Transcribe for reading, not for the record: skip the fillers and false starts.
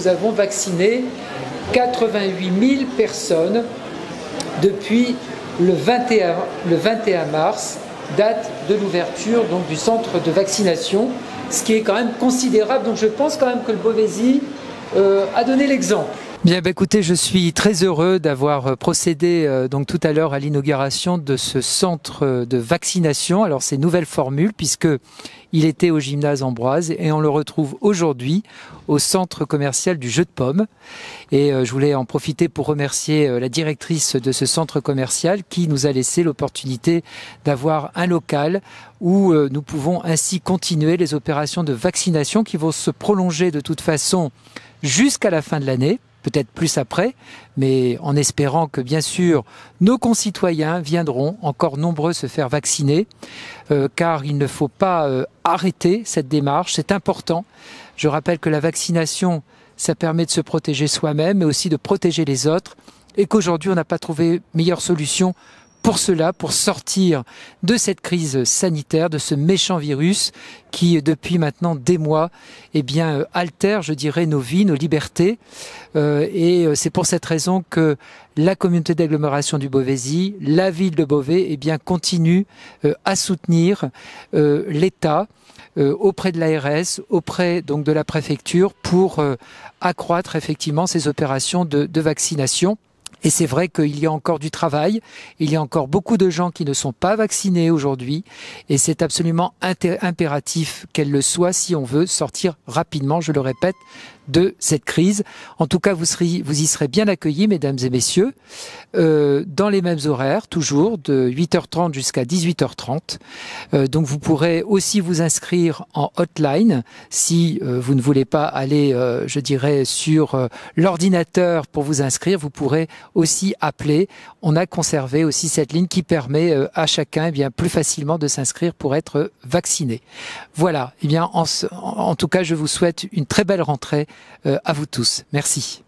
nous avons vacciné 88 000 personnes depuis le 21 mars, date de l'ouverture du centre de vaccination, ce qui est quand même considérable. Donc je pense quand même que le Beauvaisis a donné l'exemple. Bien, écoutez, je suis très heureux d'avoir procédé donc tout à l'heure à l'inauguration de ce centre de vaccination. Alors c'est nouvelle formule puisque il était au gymnase Ambroise et on le retrouve aujourd'hui au centre commercial du Jeu de Paume. Et je voulais en profiter pour remercier la directrice de ce centre commercial qui nous a laissé l'opportunité d'avoir un local où nous pouvons ainsi continuer les opérations de vaccination qui vont se prolonger de toute façon jusqu'à la fin de l'année. Peut-être plus après, mais en espérant que bien sûr nos concitoyens viendront encore nombreux se faire vacciner, car il ne faut pas arrêter cette démarche, c'est important. Je rappelle que la vaccination, ça permet de se protéger soi-même, mais aussi de protéger les autres, et qu'aujourd'hui on n'a pas trouvé meilleure solution pour cela, pour sortir de cette crise sanitaire, de ce méchant virus qui, depuis maintenant des mois, altère, je dirais, nos vies, nos libertés. Et c'est pour cette raison que la communauté d'agglomération du Beauvaisis, la ville de Beauvais, continue à soutenir l'État auprès de l'ARS, auprès donc de la préfecture, pour accroître effectivement ces opérations de vaccination. Et c'est vrai qu'il y a encore du travail, il y a encore beaucoup de gens qui ne sont pas vaccinés aujourd'hui et c'est absolument impératif qu'elle le soit si on veut sortir rapidement, je le répète, de cette crise. En tout cas, vous y serez bien accueillis, mesdames et messieurs, dans les mêmes horaires, toujours, de 8h30 jusqu'à 18h30. Donc vous pourrez aussi vous inscrire en hotline si vous ne voulez pas aller, je dirais, sur l'ordinateur pour vous inscrire. Vous pourrez aussi appeler. On a conservé aussi cette ligne qui permet à chacun plus facilement de s'inscrire pour être vacciné. Voilà. En tout cas, je vous souhaite une très belle rentrée à vous tous. Merci.